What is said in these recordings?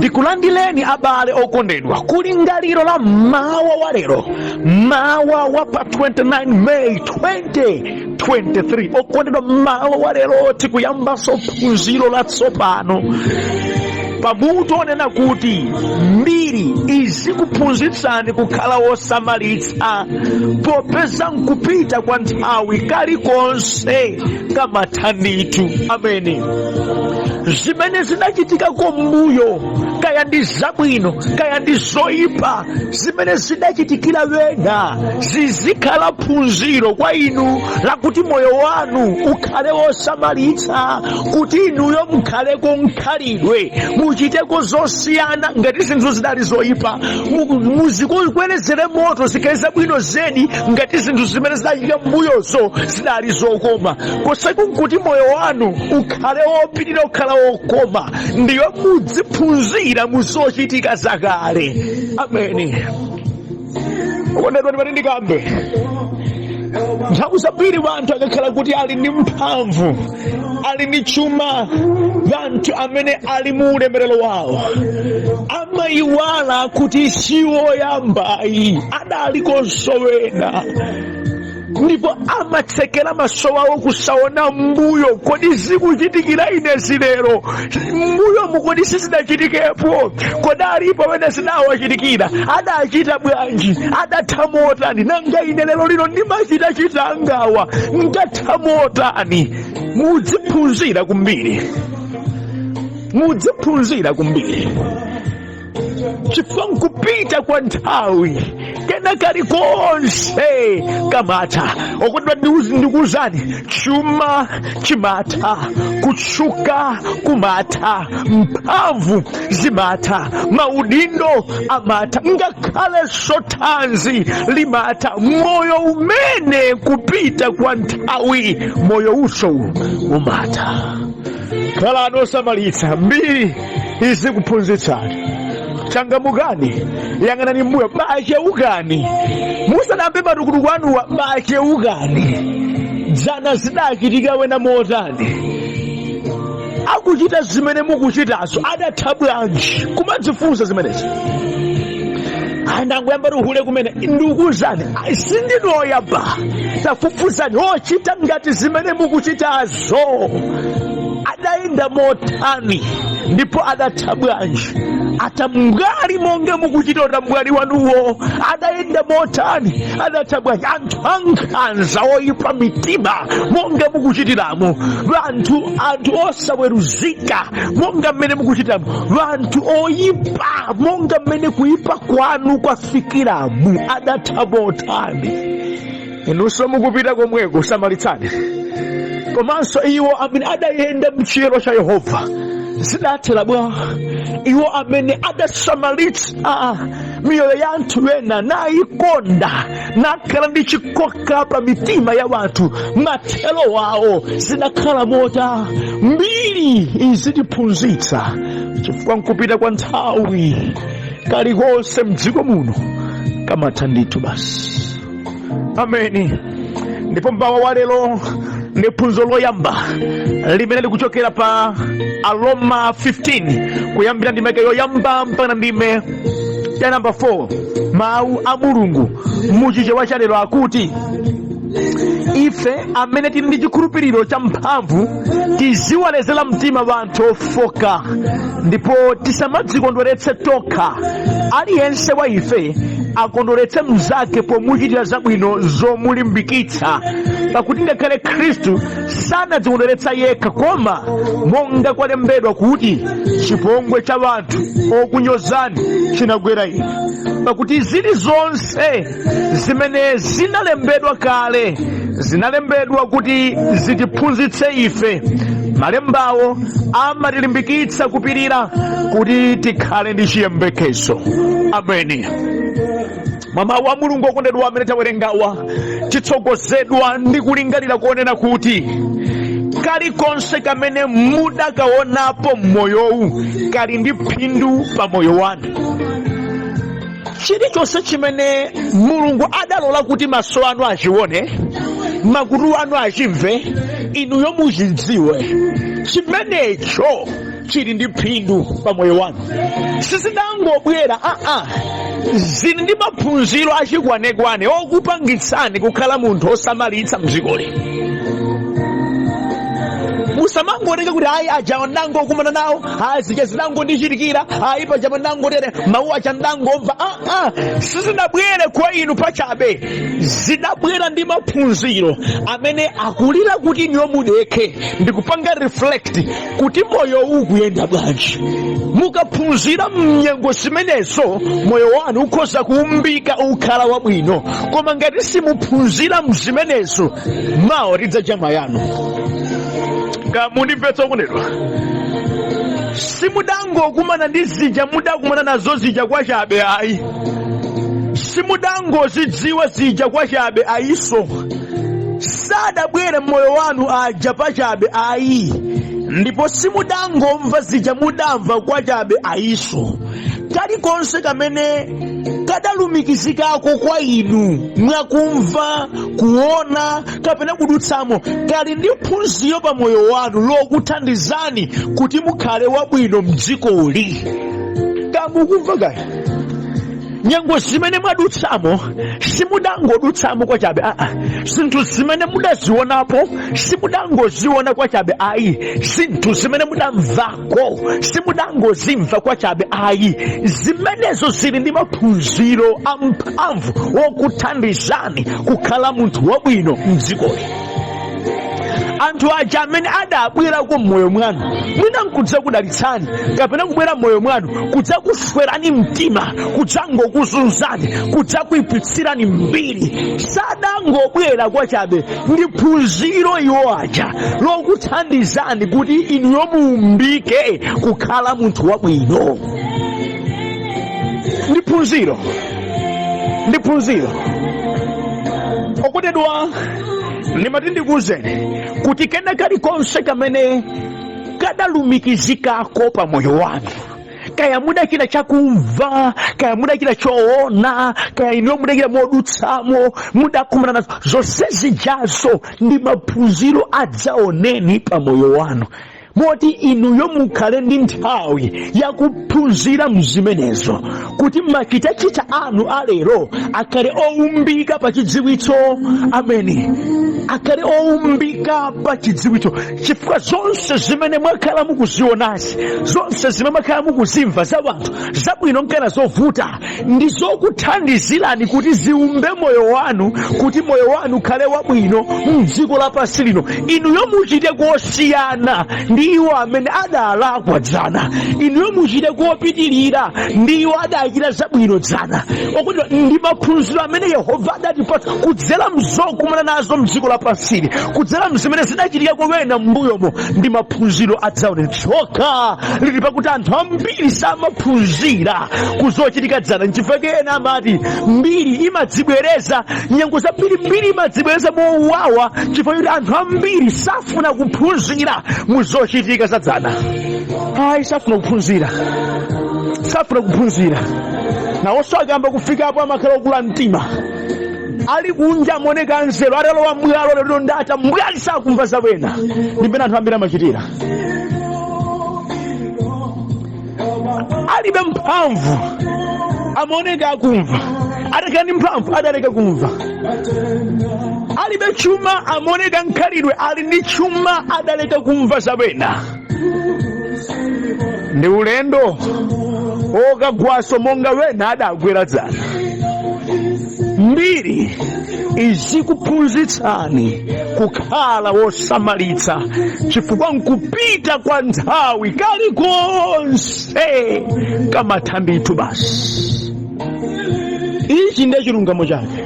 Ndikulandileni abale okondedwa ku lingaliro la mawa wa lero, mawa wa pa 29 May 2023. Okondedwa, mawa wa lero tikuyambaso phunziro latsopano pamutu onena kuti mbiri izikuphunzitsani kukhala wosamalitsa popeza nkupita kwa nthawi kalikonse kamathanditu. Ameni. Zimene zidachitika kumbuyo, kaya ndi zabwino kaya ndi zoyipa, zimene zidachitikira wena zizikhala phunziro kwa inu lakuti moyo wanu ukhale wosamalitsa, kuti inuyo mukhaleko nkhalidwe, muchiteko zosiyana ngati zinthu zidali zoyipa, muzikwerezere moto zikhale zabwino zedi ngati zinthu zimene zidachitika mbuyozo zidali zokoma. Koseku nkuti moyo wanu ukhale wopitirira kukhala wokoma, ndiyo mudziphunzira muzochitika zakale. Ameni. Okondedwa, ndimati ndikambe, nthawi zambiri wanthu akakhala kuti ali ndi mphamvu, ali ndi chuma, wanthu amene ali mu ulemerero wawo amayiwala kuti siwo yambayi adalikonso wena, ndipo amatsekera maso awo kusaona mbuyo. Kodi zikuchitikira ine zilero mbuyo mukodi sizidachitikepo? Kodi alipo wena zidawachitikira? Adachita bwanji? Adatha motani? Nanga ine lero lino ndimachita chitangawa ndatha motani? Mudziphunzira kumbiri, mudziphunzira kumbiri, chifukwa nkupita kwa nthawi kena kalikonse kamatha. Okondwa, ndikuwuzani, chuma chimatha, kutchuka kumatha, mphamvu zimatha, maudindo amatha, ngakhalenso thanzi limatha. Moyo umene kupita kwa nthawi, moyo uso umatha. Khalani osamalitsa, mbiri izikuphunzitsani. Changamukani, yang'anani mbuyo, bacheukani, musanambe matukutuku anuwa, bacheukani. Dzana zidachitika wena motani? Akuchita zimene mukuchitazo adatha bwanji? Kumadzifunsa zimenezi. Andangoyamba ruhule kumene ndikuwuzani, sindinoyamba. Tafufuzani ochita ngati zimene mukuchitazo adayenda motani, ndipo adatha bwanji? Ata mbwali monge mukuchitota mbwali wanuwo adayenda motani, adatha bwanji? Anthu ankhanza oyipa mitima monge mukuchitiramo, anthu osaweruzika monga mmene mukuchitiramo, anthu oyipa monga mmene kuyipa kwanu kwafikiramu, adatha motani? Inunso mukupita komweko, samalitsani. Komanso iwo amene adayenda mchiyero cha Yehova zidathera bwa, iwo amene adasamalitsa miyoyo ya anthu ena nayikonda, nakhala ndi chikoka pa mitima ya wanthu, mathelo wawo zidakhala mota. Mbiri izitiphunzitsa, chifukwa nkupita kwa nthawi kalikonse mdziko muno kamatha ndithu basi. Ameni. Ndipo mbawa wa lero ndi phunziro loyamba limene likuchokera pa Aroma 15 kuyambira ndime yoyamba mpaka ndime ya namba 4. Mawu a Mulungu muchichewa cha lero akuti, ife amene tili ndi chikhulupiriro cha mphamvu tiziwalezera mtima wanthu ofoka, ndipo tisamadzikondweretse tokha. Aliyense wa ife akondweretse mnzake pomuchitira zabwino zomulimbikitsa, pakuti ngakhale Khristu sanadzikondweretsa yekha, koma monga kwalembedwa kuti, chipongwe cha wanthu okunyozani chinagwera ine. Pakuti zilizonse zimene zinalembedwa kale zinalembedwa kuti zitiphunzitse ife. Malembawo amatilimbikitsa kupirira kuti tikhale ndi chiyembekezo. Ameni. Mawu a Mulungu okondedwa amene tawerengawa titsogozedwa ndi kulingalira kuonena kuti kalikonse kamene mudakaonapo mmoyowu kali ndi phindu pa moyo wanu. Chilichonse chimene Mulungu adalola kuti maso anu achione, makutu anu achimve, inuyo muchidziwe, chimenecho chili ndi phindu pa moyo wanu. Sizidangobwera zili ndi maphunziro achikwanekwane okupangitsani kukhala munthu osamalitsa mdzikoli. Musamangoleka kuti ayi aja ndangokumana nawo, zija zinangondichitikira, paja ndangotere mawu aja ndangomva. Sizinabwere kwa inu pachabe, zidabwera ndi maphunziro amene akulira kuti inuyo mudekhe ndikupanga reflect kuti moyo ukuyenda bwanji. Mukaphunzira mnyengo zimenezo, moyo wanu ukhoza kuumbika ukhala wabwino. Koma ngati simuphunzira mzimenezo, mawa lidzacha mayanu. Mundimvetsa okondedwa, simudangokumana ndi zija mudakumana nazo zija kwachabe ayi. Simudangozidziwa zija kwachabe ayiso. Sadabwere moyo wanu aja pachabe ayi. Ndipo simudangomva zija mudamva kwachabe ayiso. Kalikonse kamene kadalumikizikako kwa inu mwakumva, kuona, kapena kudutsamo, kali ndi phunziro pa moyo wanu lokuthandizani kuti mukhale wabwino mdzikoli. Kamukumva kaya? Nyengo zimene mwadutsamo, simudangodutsamo kwachabe zinthu zimene mudazionapo, simudangoziona kwachabe ayi. Zinthu zimene mudamvako, simudangozimva kwachabe ayi. Zimenezo zili ndi maphunziro amphamvu okuthandizani kukhala munthu wabwino mdzikoli. Anthu aja amene adabwerako mmoyo mwanu, mwina nkudza kudalitsani, kapena kubwera mmoyo mwanu kudza kuswerani mtima, kudzangokuzunzani, kudza kuipitsirani mbiri, sadangobwera kwachabe ndi phunziro iwo aja lokuthandizani kuti inuyo muumbike kukhala munthu wabwino. Ndi phunziro okondedwa, ndimati ndikuwuzeni kuti kena kalikonse kamene kadalumikizikako pa moyo wanu, kaya mudachita chakumva, kaya mudachita choona, kaya inuyo mudachita modutsamo, mudakumana nazo, zonse zijazo ndi maphunziro adzaoneni pa moyo wanu. Moti inuyo mukhale ndi nthawi yakuphunzira mzimenezo, kuti machitachita anu alero akhale oumbika pa chidziwitso. Ameni. Akhale oumbika pa chidziwitso, chifukwa zonse zimene mwakhala mukuzionazi, zonse zimene mwakhala mukuzimva za wanthu zabwino nkana zovuta, ndi zokuthandizirani kuti ziumbe moyo wanu, kuti moyo wanu ukhale wabwino mdziko lapansi lino. Inuyo muchite kosiyana ndi iwo amene adalakwa dzana, inuyo muchite kopitirira ndi iwo adachita zabwino dzana. Okondedwa, ndi maphunziro amene Yehova adatipatsa kudzera mzokumana nazo mdziko lapansili, kudzera mzimene zidachitika kwena m'mbuyomo, ndi maphunziro adzaoneni. Tsoka lili pakuti anthu ambiri samaphunzira kuzochitika dzana. N'chifukwa ena amati mbiri imadzibwereza, nyengo zambiri mbiri imadzibwereza mowawa, chifukwa kuti anthu ambiri safuna kuphunzira muzochitika za dzana. Safuna kuphunzira. Nawonso akamba kufikapo amakhala okula mtima, ali kunja amoneka nzeru, atalowa mbwalo lero ndata mbwali sakumva zabwena. Ndimene anthu ambiri amachitira. Alibe mphamvu amoneka akumva, atakhala ndi mphamvu adaleka kumva. Alibe chuma amoneka nkhalidwe, ali ndi chuma adaleka kumva zabwena. Ndi ulendo okagwaso monga wena adagwera dzana. Mbiri izikuphunzitsani kukhala wosamalitsa, chifukwa nkupita kwa nthawi kalikonse kamathanditu basi. Ichi ndiye chilungamo chake.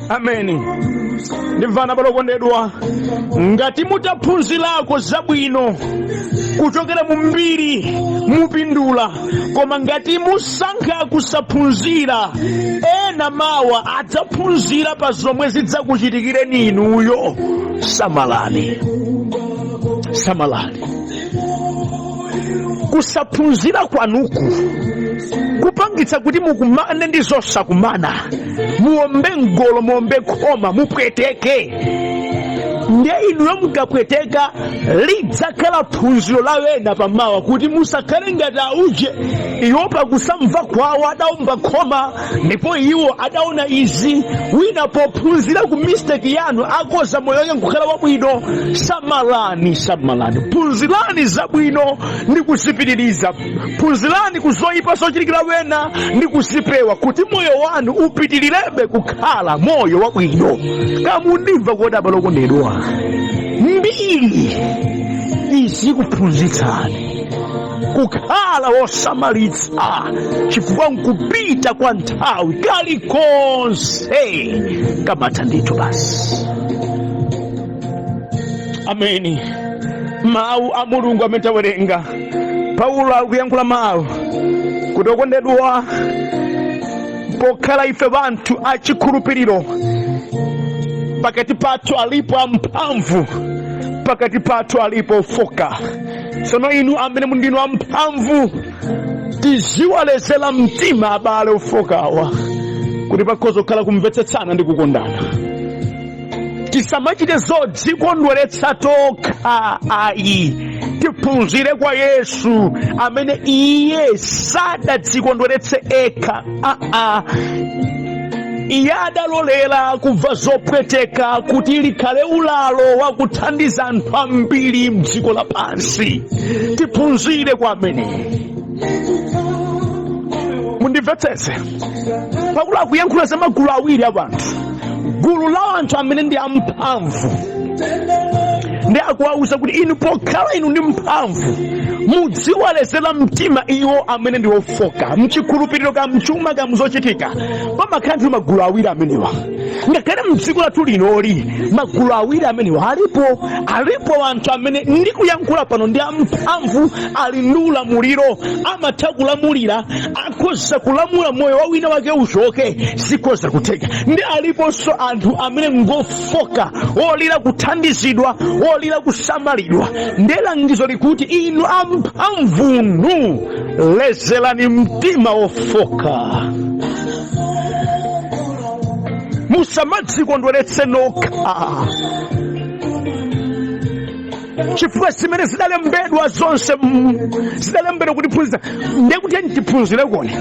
Ameni. Ndimvana balokondedwa, ngati mutaphunzirako zabwino kuchokera mu mbiri mupindula, koma ngati musankha kusaphunzira, ena mawa adzaphunzira pa zomwe zidzakuchitikireni inuyo. Samalani. Kusaphunzira kwanuku kupangitsa kuti mukumane ndi zosakumana, muombe ngolo, muombe khoma, mupweteke. ndiye inuyo mukapweteka lidzakhala phunziro la wena pamawa kuti musakhale ngati auje iwo pakusamva kwawo adaumba khoma ndipo iwo adaona izi wina pophunzira ku mistake yanu akoza moyo wake nkukhala wabwino. Samalani phunzirani zabwino ndi kuzipitiriza, phunzirani kuzoyipa zochitikira wena ndi kuzipewa kuti moyo wanu upitilirebe kukhala moyo wabwino. Kamundimva kodaba lokondedwa, mbiri izi kuphunzitsani kukhala wosamalitsa chifukwa nkupita kwa nthawi kalikonse kamatha ndithu basi. Ameni. Mawu a Mulungu amene tawerenga, Paulo akuyankhula mawu kuti okondedwa, pokhala ife banthu achikhulupiriro, pakati pathu alipo amphamvu, pakati pathu alipo ofoka. Tsono inu amene mundinu amphamvu, tiziwalezera mtima abale ofokawa kuti pakhoza kukhala kumvetsetsana ndi kukondana. Tisamachite zodzikondweretsa tokha ayi, tiphunzire kwa Yesu amene iye sadadzikondweretse ekha. Iye adalolera kubva zopweteka kuti likhale ulalo wa kuthandiza anthu ambiri mdziko lapansi. Tiphunzire kwa amene. Mundimvetsetse, Paulo akuyankhula za magulu awiri abantu. Gulu la anthu amene ndi amphamvu, ndi akuwauza kuti inu pokhala inu ndi mphamvu mudziwalezera mtima iwo amene ndi ofoka mchikhulupiriro ka mchuma ka mzochitika. Pamakhala ndi magulu awiri amenewa. Ngakhale mdziko lathu linoli magulu awiri amenewa alipo anthu amene ndikuyankhula pano ndi amphamvu, ali ndi ulamuliro, amatha kulamulira, akhoza kulamula moyo wa wina wake uchoke, zikhoza kutheka. Ndi aliponso anthu amene ngofoka, olira kuthandizidwa, olira kusamalidwa. Ndi langizo likuti inu amphamvunu lezerani mtima ofoka, musamadzikondweretse nokha, chifukwa zimene zidalembedwa zonse zidalembedwa kuti phunzira. Ndiye kuti tiphunzire kone,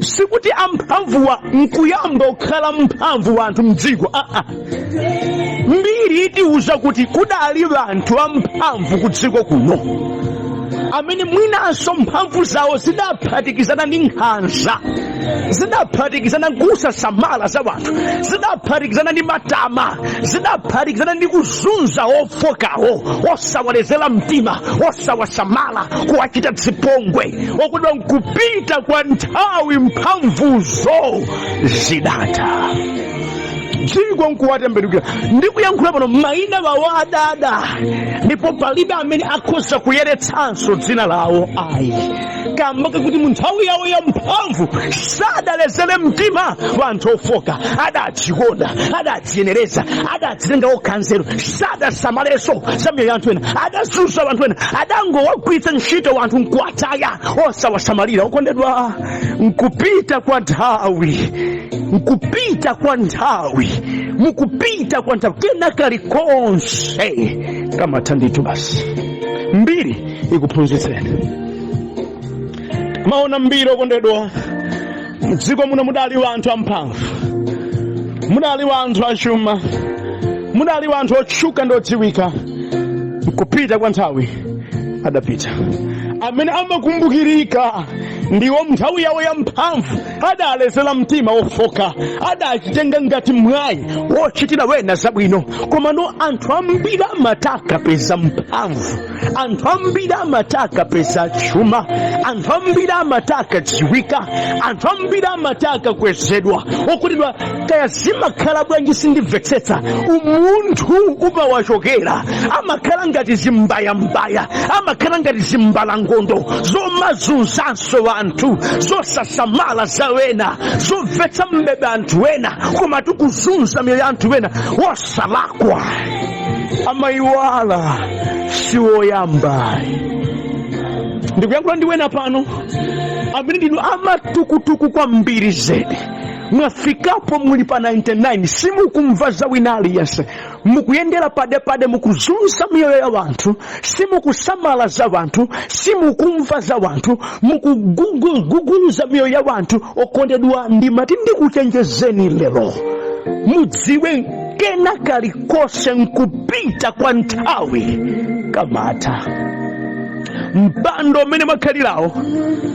sikuti amphamvuwa nkuyamba kukhala mphamvu wanthu mdziko. Mbiri itiuza kuti kudali anthu amphamvu ku dziko kuno amene mwinanso mphamvu zawo zidaphatikizana ndi nkhanza, zidaphatikizana kusasamala za wanthu, zidaphatikizana ndi matama, zidaphatikizana ndi kuzunza ofokawo, osawalezera mtima, osawasamala, kuwachita zipongwe. Okudwa nkupita kwa nthawi mphamvuzo zidatha. Dziko nkuwatembenukira. Ndikuyankhula pano mayina wawo adada, ndipo palibe amene akhoza kuyeretsanso dzina lawo ayi. Kamba kuti mu nthawi yawo ya mphamvu sadalezere mtima wanthu ofoka, adadzikonda, adadziyenereza, adadzitenga okhanzero, sadasamaleso za miyoyo ya anthu ena, adazunza wanthu ena, adangowagwiritsa ntchito wanthu nkuwataya, osawasamalira. Okondedwa, nkupita kwa nthawi, nkupita kwa nthawi, mukupita kwa nthawi kena kalikonse kamatha ndithu basi. Mbiri ikuphunzitseni. Maona mbiri okondedwa, mdziko muno mudali wanthu amphamvu, mudali wanthu achuma, mudali wanthu otchuka ndi odziwika. Kupita kwa nthawi adapita. Amene amakumbukirika ndiwo nthawi yawo ya mphamvu adalezera mtima ofoka, adachitenga ngati mwayi wochitira wena zabwino. Komano anthu ambiri amataka peza mphamvu, anthu ambiri amataka peza chuma, anthu ambiri amataka dziwika, anthu ambiri amataka kwezedwa. Okutidwa kaya zimakhala bwanji sindimvetsetsa, umunthu umawachokera, amakhala ngati zimbayambaya, amakhala ngati zimbalangondo, zomazunzanso anthu, zosasamala za wena, zomvetsa mbebe anthu wena, koma tikuzunza miyoyo ya anthu wena wosalakwa. Amayiwala siwoyamba. Ndikuyankhula ndi wena pano amene ndinu amatukutuku kwambiri zedi, mwafikapo muli pa 99, simukumva za wina aliyense. mukuyendera pade mukuzunza miyoyo ya wanthu, simukusamala za wanthu, simukumva za wanthu, mukuguguza miyoyo ya wanthu. Okondedwa, ndimati ndikuchenjezeni lero, mudziwe kena kalikose nkupita kwa nthawi kamata. Mpando umene mwakhalirawo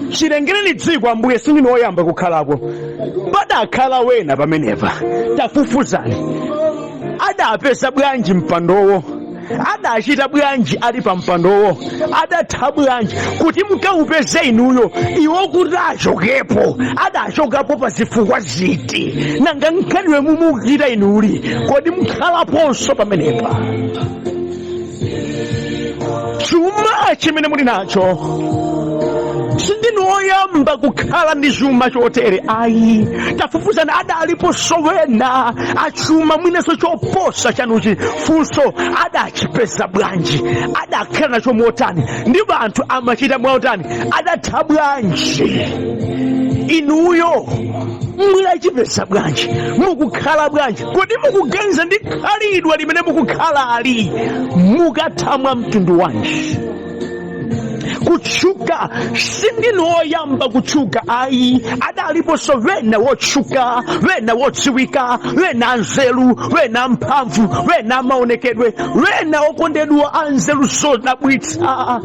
chilengereni dziko Ambuye sindinu oyamba kukhalako. Padakhala wena pamenepa, tafufuzani. Adapeza bwanji mpandowo? Adachita bwanji ali pa mpandowo? Adatha bwanji kuti mkaupeze inuyo? Iwo kuti achokepo, adachokapo pa zifukwa ziti? Nanga nkhaliwe mumukira inuli, kodi mkhalaponso pamenepa? Chuma chimene muli nacho sindinu oyamba kukhala ndi chuma chotere ayi. Tafufuzani, adalipo sowena achuma mwinenso choposa chanuchi. Funso, adachipeza bwanji? Adakhala nacho motani? Ndi anthu amachita mwautani? Adatha bwanji? Inuyo mulachipeza bwanji? Mukukhala bwanji? Kodi mukugenza ndi khalidwe limene mukukhala ali? Mukathamwa mtundu wanji? Kuchuka sindinu oyamba kuchuka ayi. Adaliponso wena wotchuka, wena wodziwika, wena anzeru, wena mphamvu, wena maonekedwe, wena okondedwa anzeru zodabwitsa.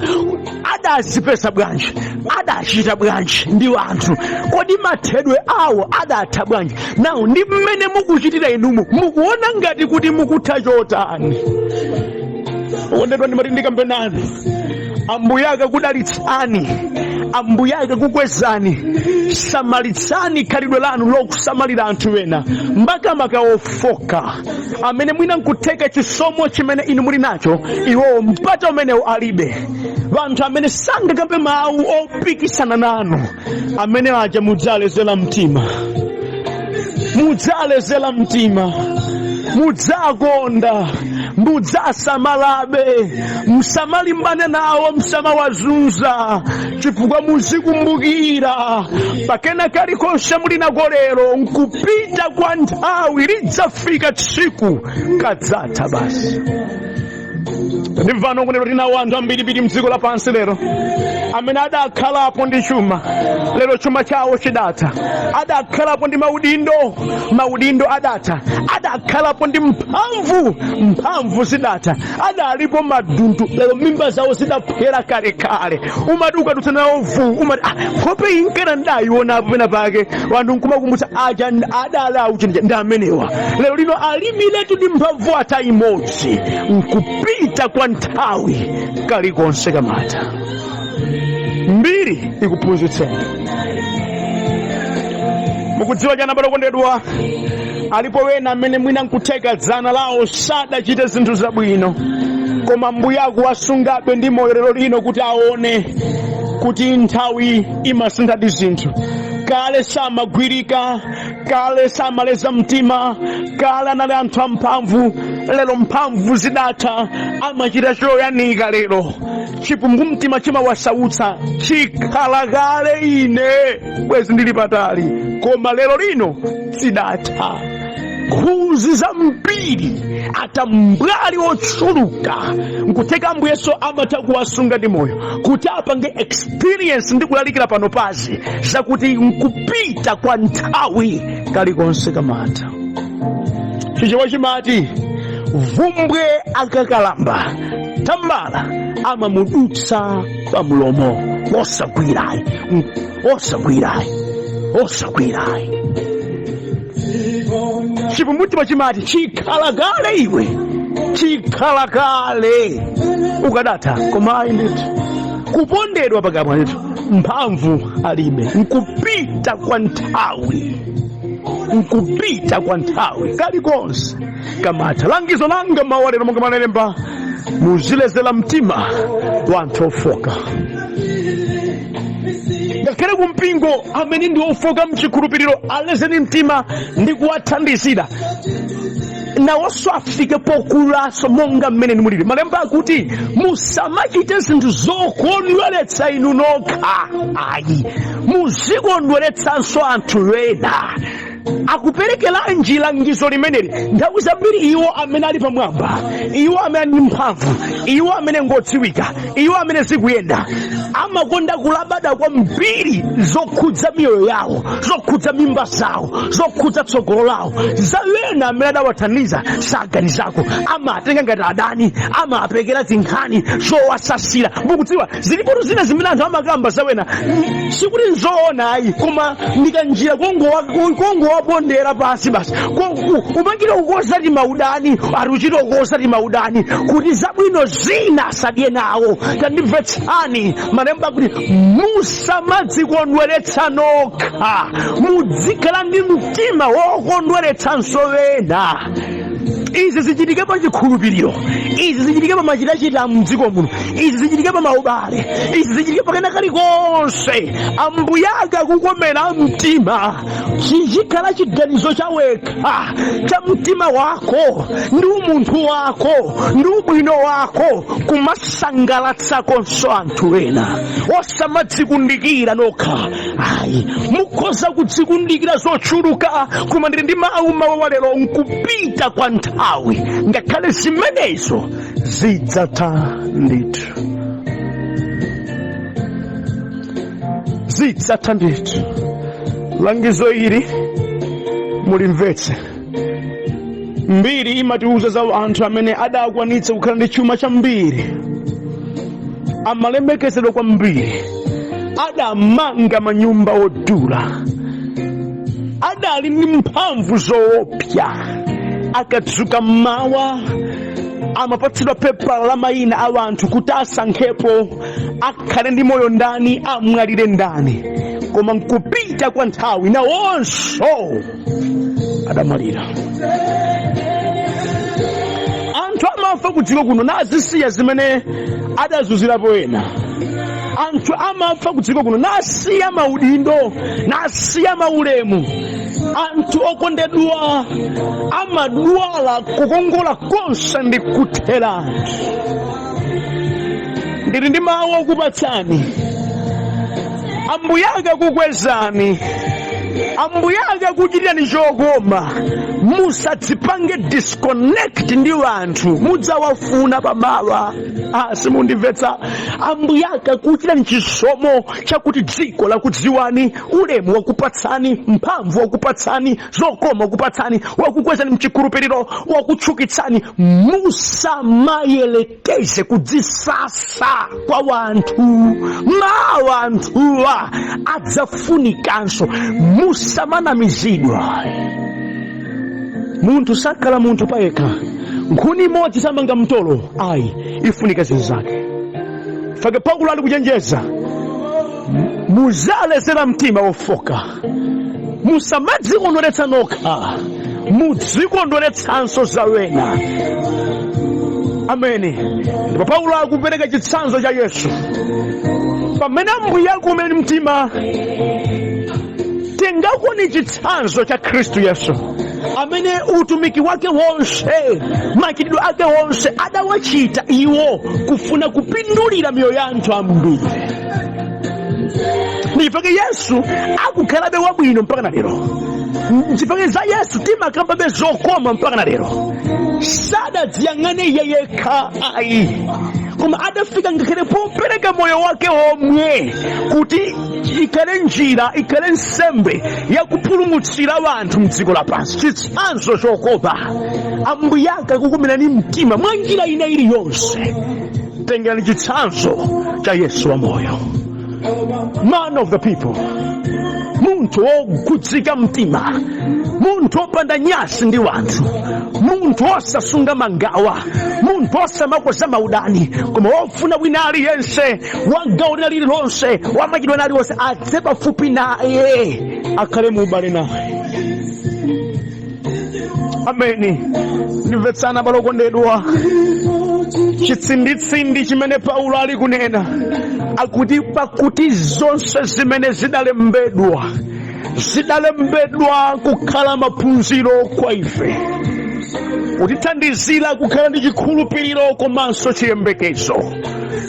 Adazipeza bwanji? Adachita bwanji ndi anthu? Kodi mathedwe awo adatha bwanji? Nawo ndi mmene mukuchitira inumu, mukuona ngati kuti mukutha chotani? Okondedwa, ndimati ndikambenani, Ambuye akakudalitsani, Ambuye akakukwezani, samalitsani khalidwe lanu lokusamalira anthu wena, makamaka ofoka amene mwina nkutheka chisomo chimene inu muli nacho, iwo mpata umenewo alibe. Wanthu amene sangakambe mawu opikisana nanu, amene aja mudzalezera mtima, mudzalezera mtima, mudzakonda, mudzasamalabe, musamalimbane nawo, musamawazunza, chifukwa muzikumbukira pakena kalikonse muli nako lero, nkupita kwa nthawi lidzafika tsiku kadzatha basi. Ndimvano kunelo linawo anthu ambirimbiri mdziko lapansi lero amene adakhalapo ndi chuma, lero chuma chawo chidatha. Adakhalapo ndi maudindo adatha. Adakhalapo ndi mphamvu zidatha. Adalipo madundu, lero mimba zawo zidaphera kalekale. Umati ukadutsa nawo umati kope inkera ndayiona pena pake, wanthu nkumakumbutsa aja adala uchinja ndi amenewa. Lero lino alimiletu ndi mphamvu ata imodzi, nkupita kwa nthawi kalikonse kamata. Mbiri ikuphunzitseni. Mukudziwa chana bado kondedwa, alipo wena amene mwina nkutheka dzana lawo sadachite zinthu zabwino, koma Ambuye akuwasungabe ndi moyo lero lino kuti aone kuti nthawi imasintha ndi zinthu. Kale samagwirika, kale samaleza mtima, kale anali anthu amphamvu, lero mphamvu zidatha, amachita choyanika lero. Chikumbumtima chimawasautsa, chikhala kale ine bwezi ndili patali, koma lero lino zidatha. Nkhuzi za mbiri ata mbwali otchuluka nkutheka Ambuyeso amatha kuwasunga ndi moyo kuti apange experience ndi kulalikira pano pazi zakuti nkupita kwa nthawi kalikonse kamata. Chichewa chimati vumbwe akakalamba tambala amamudutsa pa mulomo. Osagwirayi. Chipumutima chimati chikhala kale iwe, chikhala kale ukadatha, koma ayi ndithu kupondedwa pakamwa ndithu mphamvu alibe. Nkupita kwa nthawi kalikonse kamata. Langizo langa mawu lero monga manelemba, muzilezera mtima wanthu ofoka. Ngakhale kumpingo amene ndi ofoka mchikhulupiriro alezeni mtima ndi kuwathandizira nawonso afike pokulaso monga mmene mulili. Malemba akuti musamachite zinthu zokondweretsa inu nokha ayi, muzikondweretsanso anthu ena. akuperekera njira langizo limeneli. Nthawi zambiri iwo amene ali pamwamba, iwo amene ali mphamvu, iwo amene ngodziwika, iwo amene zikuyenda, amakonda kulabada kwambiri zokhudza miyoyo yawo, zokhudza mimba zawo, zokhudza tsogolo lawo. Za wena amene adawathandiza saganizako, amatenga ngati adani, amapekera zinkhani zowasasira. Mukudziwa zilipo zina zimene anthu amakamba za wena sikuti nzoona ayi, koma ndikanjira kongowapondera pasi basi. Umachita kukozati maudani, aruchita kukozati maudani kuti zabwino zina asadye nawo. Tandimvetsani, malemba kuti musamadzikondweretsa nokha, mudzikhala ndi mtima wokondweretsanso wena. Izi zichitike pa chikhulupiriro, izi zichitike pa machitachita mdziko muno, izi zichitike pa maubale, izi zichitike pakena kalikonse. Ambuye akakukomera mtima, chichikhala chiganizo chawekha cha mtima wako ndi umunthu wako ndi ubwino wako, kumasangalatsakonso anthu ena. Osamadzikundikira nokha ayi, mukhoza kudzikundikira zochuluka, koma ndili ndi mawu walero nkupita kwa nthawi, ngakhale zimenezo zidzatha ndithu, zidzatha ndithu. Langizo ili mulimvetse. Mbiri imatiuza za anthu amene adakwanitsa kukhala ndi chuma chambiri, amalembekezedwa kwambiri, adamanga manyumba odula, adali ndi mphamvu zoopsa. Akadzuka mmawa amapatsidwa pepa la mayina a anthu kuti asankhepo, akhale ndi moyo ndani, amwalire ndani. Koma nkupita kwa nthawi nawonso adamwalira. Anthu amafa kudziko kuno nazisiya zimene adazunzirapo ena. Anthu amafa kudziko kuno nasiya maudindo, nasiya maulemu. Anthu okondedwa amadwala kukongola konse ndi kuthera. Ndili ndi mawu okupatsani. Ambuye akakukwezani, Ambuye akakuchitirani chokoma, musadzipange disconnect ndi anthu mudzawafuna pamawa. Simundimvetsa. Ambuye akakuchitirani chisomo chakuti dziko lakudziwani, ulemu wakupatsani, mphamvu wakupatsani, zokoma wakupatsani, wakukwezani mchikhulupiriro, wakutchukitsani. Musamayelekeze kudzisasa kwa wanthu. Mawa anthuwa adzafunikanso. Musamanamizidwa. Munthu sakhala munthu payekha. Nkhuni imodzi samanga mtolo ayi, ifunika zinzake. Fake Paulo ali kuchenjeza, muzalezera mtima wofoka, musamadzikondweretsa nokha, mudzikondweretsanso za wena. Ameni. Ndipo Paulo akupereka chitsanzo cha Yesu. Pamene Ambuye akumeni mtima, tengako ni chitsanzo cha Kristu Yesu, amene utumiki wake wonse, machitidwe ake wonse adawachita iwo kufuna kupindulira miyoyo ya anthu ambiri. Ndipake Yesu akukhalabe wabwino mpaka na lero. Ndipake za Yesu timakambabe zokoma mpaka na lero. Sadadziyang'ane iye yekha ayi, koma adafika ngakhale popereka moyo wake omwe kuti ikhale njira, ikhale nsembe yakupulumutsira wanthu mdziko lapansi. Chitsanzo chokopa. Ambuye akakukomerani mtima mwa njira ina iliyonse. Tengerani chitsanzo cha Yesu wa moyo, man of the people, munthu wokudzika mtima, munthu wopanda nyasi ndi wanthu, munthu wosasunga mangawa, munthu osamakoza maudani, koma wofuna wina aliyense, wagawo lililonse, wamachidwe aliwonse adze pafupi naye, akhale muubale naye. Ameni. Ndimvetsana balokondedwa. Chitsinditsindi chimene Paulo ali kunena akuti pakuti zonse zimene zidalembedwa kukhala maphunziro kwa ife. kutithandizira kukhala ndi chikhulupiriro komanso chiyembekezo.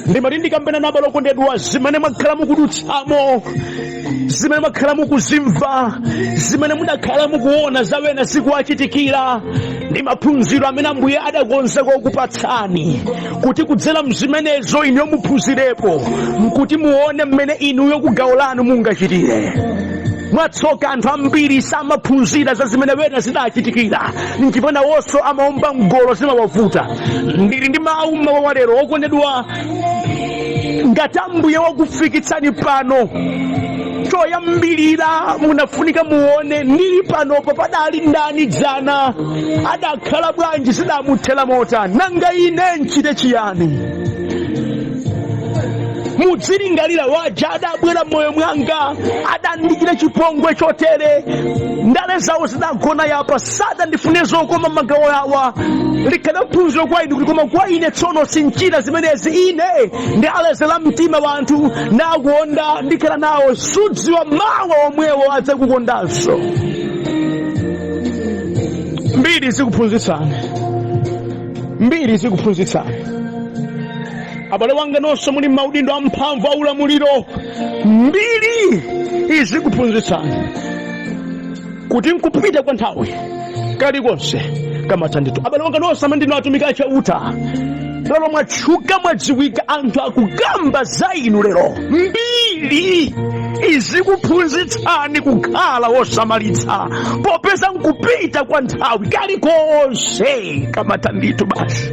Ndimati ndikambena nabo okondedwa, zimene mwakhala mukudutsamo, zimene mwakhala mukuzimva, zimene mudakhala mukuona zawena zikuwachitikira, ndi maphunziro amene Ambuye adakonza kukupatsani kuti kudzera mzimenezo inuyo muphunzirepo, kuti muone mmene inuyo kugawo lanu mungachitire. Mwatsoka anthu ambiri samaphunzira za zimene wena zidachitikira, ndipo nawonso amaomba mgolo zimawavuta. Ndili ndi mawu mmawa wa lero okondedwa, ngati Ambuye wakufikitsani pano, choyambirira munafunika muone ndili panopo padali ndani dzana, adakhala bwanji, zidamuthera motani, nanga ine nchite chiyani. Mudzilingalira waja adabwera moyo mwanga, adandichita chipongwe chotere, ndale zawo zidagona yapa, sadandifune zokoma magawo yawa. Likadaphunziro kwa inu koma kwa ine tsono sinchita zimenezi, ine ndi alezera mtima wanthu nakuonda ndikhala nawo, sudziwa mawa omwewo adzakukondanso. Mbiri zikuphunzitsani, mbiri zikuphunzitsani. Abale wanga nonse muli maudindo amphamvu aulamuliro, mbiri izi kuphunzitsani kuti nkupita kwa nthawi kalikonse kamathandizo. Abale wanga nonse amene ndinu atumiki achauta, lero mwatchuka mwadziwika, anthu akugamba za inu lero. Mbiri izi kuphunzitsani kukhala wosamalitsa, popeza nkupita kwa nthawi kalikonse kamathandizo. Basi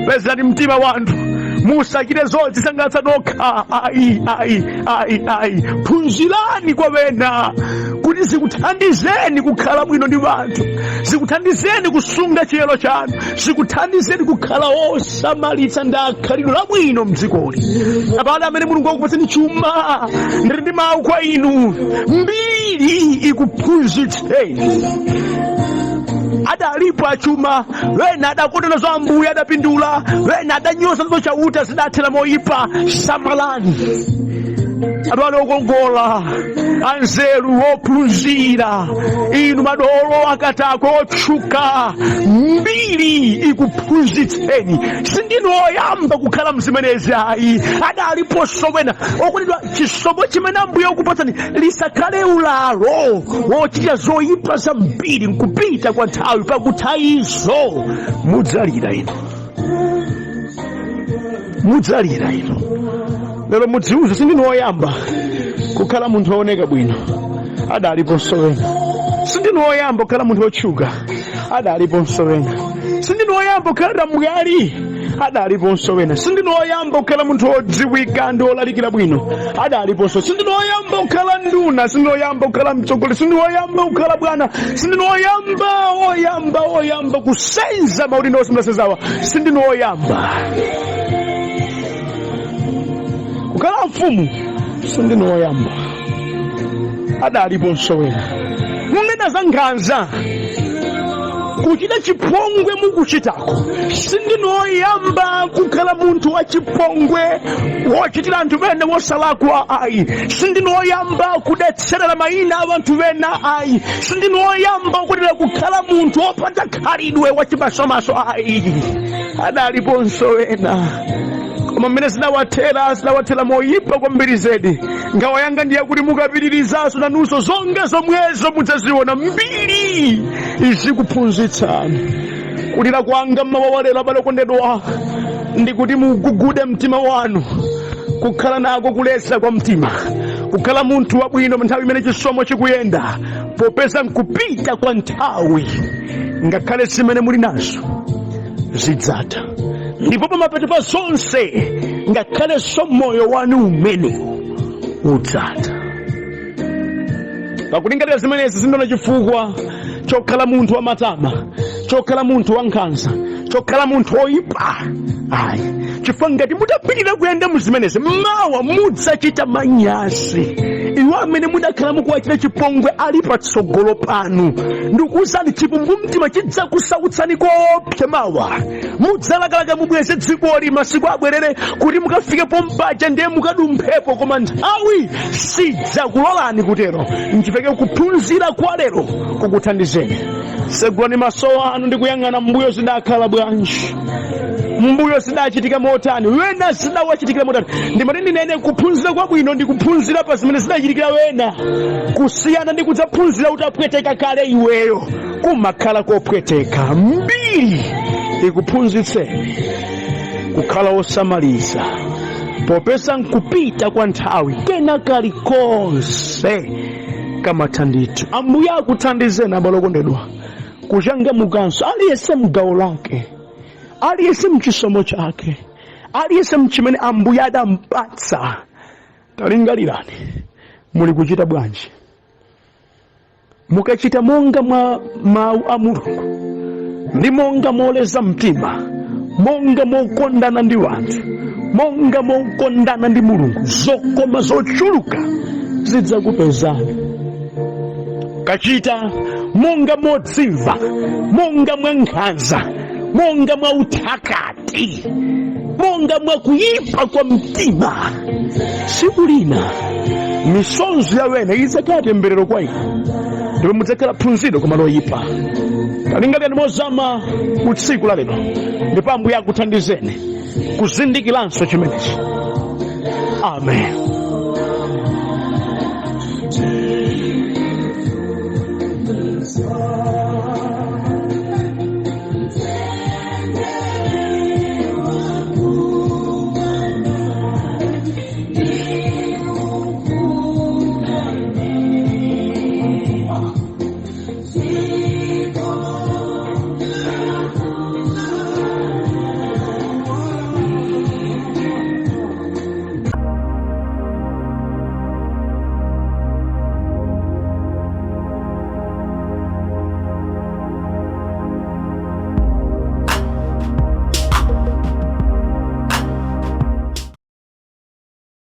pezani mtima wanthu, musachite zodzisangalatsa nokha. Ayi, phunzirani kwa wena kuti zikuthandizeni kukhala bwino ndi wanthu, zikuthandizeni kusunga chiyero chanu, zikuthandizeni kukhala wosamalitsa ndi khalidwe labwino mdzikoli. Abale amene Mulungu akupatsani chuma, ndili ndi mawu kwa inu, mbiri ikuphunzitseni. Adalipo achuma, wena adakondera za Ambuye adapindula, wena adanyoza zo chauta zidathera moyipa. Samalani abale okongola, anzeru, ophunzira, inu madolo akatako otchuka, mbiri ikuphunzitseni. Sindinu oyamba kukhala mzimenezi ayi, adaliponso wena okondedwa. Chisomo chimene Ambuye akupatsani lisakhale ulalo wochita zoyipa za mbiri nkupita kwa nthawi, pakutha izo mudzalira ino, mudzalira ino. Lero mudziuze, sindinu oyamba kukhala munthu wooneka bwino, adaliponso wena. Sindinu oyamba kukhala munthu otchuka, adaliponso wena. Sindinu oyamba kukhala mgali, adaliponso wena. Sindinu oyamba kukhala munthu odziwika ndi olalikira bwino, adaliponso. Sindinu oyamba kukhala nduna, sindinu oyamba kukhala mtsogoleri, sindinu oyamba kukhala bwana, sindinu oyamba kusenza maudindo onse mlasezawa, sindinu oyamba kukhala mfumu, sindinu oyamba, adaliponso wena. Mumene za nkhanza kuchita chipongwe mukuchitako, sindinu oyamba kukhala munthu wa chipongwe wochitira anthu bene wosalakwa ayi. Sindinu oyamba kudetserera mayina a anthu bena ayi. Sindinu oyamba kukhala munthu wopanda khalidwe wachimasomaso ayi, adaliponso wena. Koma mmene zinawathera moyipa kwambiri zedi. Ngawa yanga ndiye kuti mukapitirizaso nanunso zonga zomwezo mudzaziona. Mbiri izikuphunzitsani. Kulira kwanga mmawa wa lero abale okondedwa, ndi kuti mugugude mtima wanu, kukhala nako kulesa kwa mtima, kukhala munthu wabwino nthawi imene chisomo chikuyenda, popeza nkupita kwa nthawi. Ngakhale zimene muli nazo zidzatha, ndipo pamapeto pa zonse ngakhale moyo wanu umene udzatha. Pakulingalira zimenezi zindona chifukwa chokhala munthu wamatama, chokhala munthu wankhanza, chokhala munthu oyipa ayi. Chifukwa ngati mutapitira kuyenda muzimenezi, mawa mudzachita manyazi. iwo amene mudakhala mukuwachita chipongwe ali patsogolo panu. Ndikuwuzani chikumbumtima chidzakusautsani kopsa mawa. Mudzalakalaka mubweze dzikoli masiku abwerere kuti mukafike pompaja ndiye mukadumphepo, koma nthawi sidzakulolani kutero. Nchifukwa kuphunzira kwa lero kukuthandizeni. Segulani maso anu ndi kuyang'ana mbuyo zidakhala bwanji, mbuyo zidachitika motani, wena zidawachitikira motani. Ndimati ndinene kuphunzira kwabwino ndi kuphunzira pa zimene zidachitikira wena, kusiyana ndi kudzaphunzira utapweteka kale iweyo. Kumakhala kopweteka mbiri ikuphunzitseni kukhala osamaliza popeza nkupita kwa nthawi kena kalikonse kamathandizo. Ambuye akuthandizeni abale okondedwa kuchangamukanso aliyense mgawo lake, aliyense mchisomo chake, aliyense mchimene Ambuye adampatsa. Talingalirani, muli kuchita bwanji? Mukachita monga mwa mawu a Mulungu ndi monga moleza mtima, monga mokondana ndi wanthu, monga mokondana ndi Mulungu, zokoma zochuluka zidzakupezani. Kachita monga modziva, monga mwa nkhanza, monga mwa uthakati, monga mwa kuyipa kwa mtima. Tsiku lina misonzi ya wena idzakhala temberero kwa inu, ndipo mudzakhala phunziro koma loyipa. Talingalirani mozama ku tsiku la lero, ndipo Ambuye akuthandizeni kuzindikiranso chimenechi. Amen. Jesus.